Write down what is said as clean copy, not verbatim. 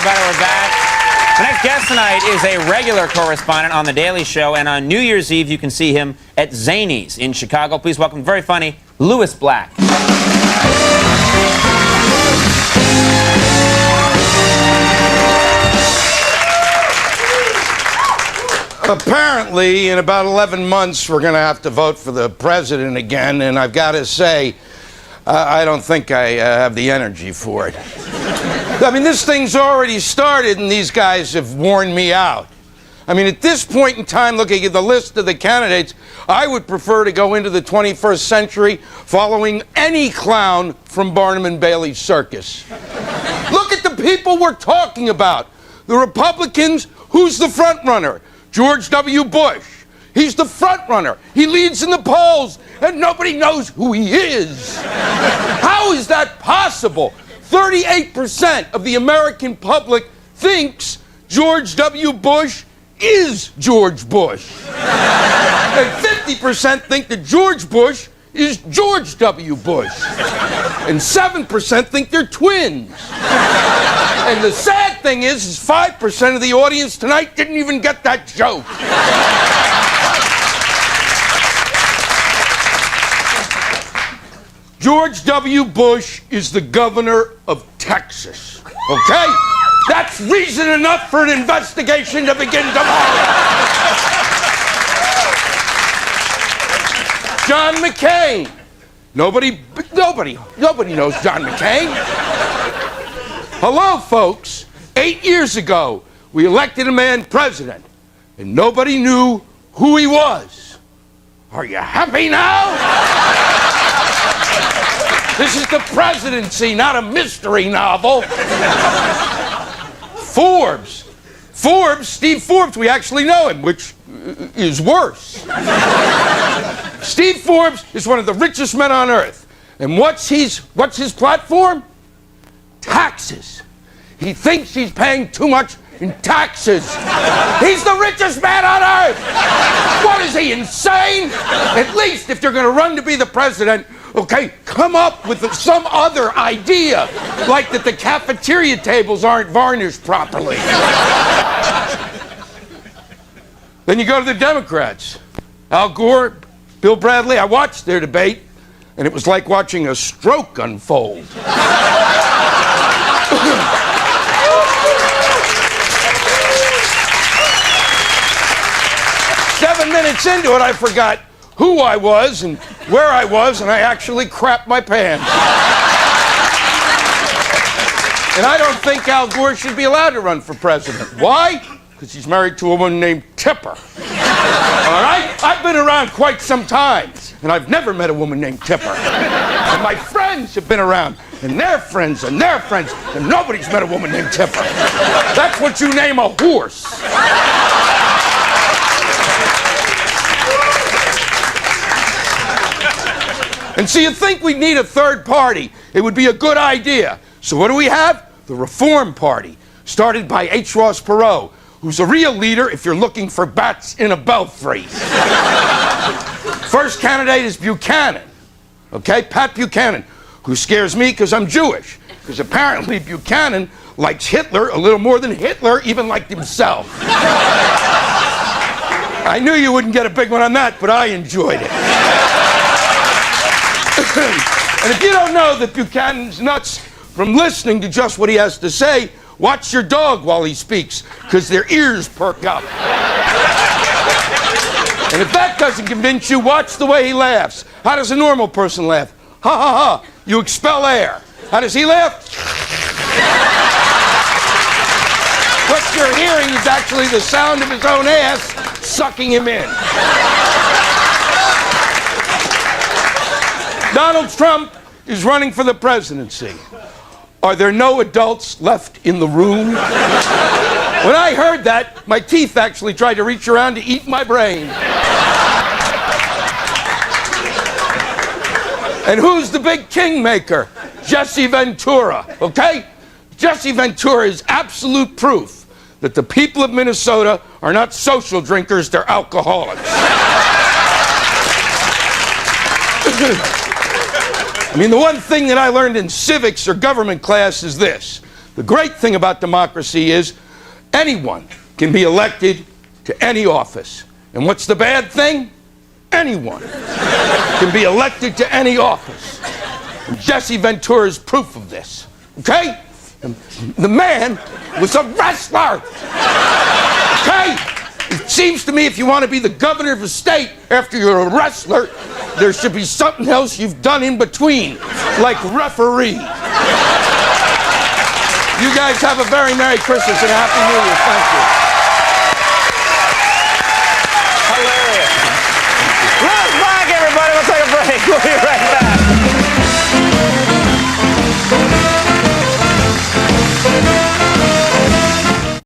everybody. We're back. The next guest tonight is a regular correspondent on The Daily Show, and on New Year's Eve, you can see him at Zany's in Chicago. Please welcome, very funny, Louis Black. Apparently, in about 11 months, we're going to have to vote for the president again, and I've got to say, I don't think I have the energy for it. I mean, this thing's already started, and these guys have worn me out. I mean, at this point in time, looking at the list of the candidates, I would prefer to go into the 21st century following any clown from Barnum and Bailey's circus. Look at the people we're talking about. The Republicans, who's the front runner? George W. Bush. He's the front runner. He leads in the polls, and nobody knows who he is. How is that possible? 38% of the American public thinks George W. Bush is George Bush. And 50% think that George Bush is George W. Bush. And 7% think they're twins. And the sad thing is 5% of the audience tonight didn't even get that joke. George W. Bush is the governor of Texas, okay? That's reason enough for an investigation to begin tomorrow. John McCain. Nobody knows John McCain. Hello, folks. 8 years ago, we elected a man president, and nobody knew who he was. Are you happy now? This is the presidency, not a mystery novel. Steve Forbes, we actually know him, which is worse. Steve Forbes is one of the richest men on earth. And what's his platform? Taxes. He thinks he's paying too much in taxes. He's the richest man on earth. What is he, insane? At least if you're going to run to be the president, okay, come up with some other idea, like that the cafeteria tables aren't varnished properly. Then you go to the Democrats. Al Gore, Bill Bradley. I watched their debate, and it was like watching a stroke unfold. 7 minutes into it, I forgot who I was and where I was, and I actually crapped my pants. And I don't think Al Gore should be allowed to run for president. Why? Because he's married to a woman named Tipper. All right? I've been around quite some time, and I've never met a woman named Tipper. And my friends have been around, and their friends, and their friends, and nobody's met a woman named Tipper. That's what you name a horse. And so you think we need a third party. It would be a good idea. So what do we have? The Reform Party, started by H. Ross Perot, who's a real leader if you're looking for bats in a belfry. First candidate is Buchanan, okay? Pat Buchanan, who scares me because I'm Jewish. Because apparently Buchanan likes Hitler a little more than Hitler even liked himself. I knew you wouldn't get a big one on that, but I enjoyed it. And if you don't know that Buchanan's nuts from listening to just what he has to say, watch your dog while he speaks, because their ears perk up. And if that doesn't convince you, watch the way he laughs. How does a normal person laugh? Ha ha ha. You expel air. How does he laugh? What you're hearing is actually the sound of his own ass sucking him in. Donald Trump is running for the presidency. Are there no adults left in the room? When I heard that, my teeth actually tried to reach around to eat my brain. And who's the big kingmaker? Jesse Ventura, okay? Jesse Ventura is absolute proof that the people of Minnesota are not social drinkers, they're alcoholics. I mean, the one thing that I learned in civics or government class is this. The great thing about democracy is anyone can be elected to any office. And what's the bad thing? Anyone can be elected to any office. And Jesse Ventura is proof of this. Okay? The man was a wrestler. Okay? It seems to me if you want to be the governor of a state after you're a wrestler, there should be something else you've done in between, like referee. You guys have a very Merry Christmas and a Happy New Year. Thank you. Hilarious. Let's back, everybody. We'll take a break. We'll be right back.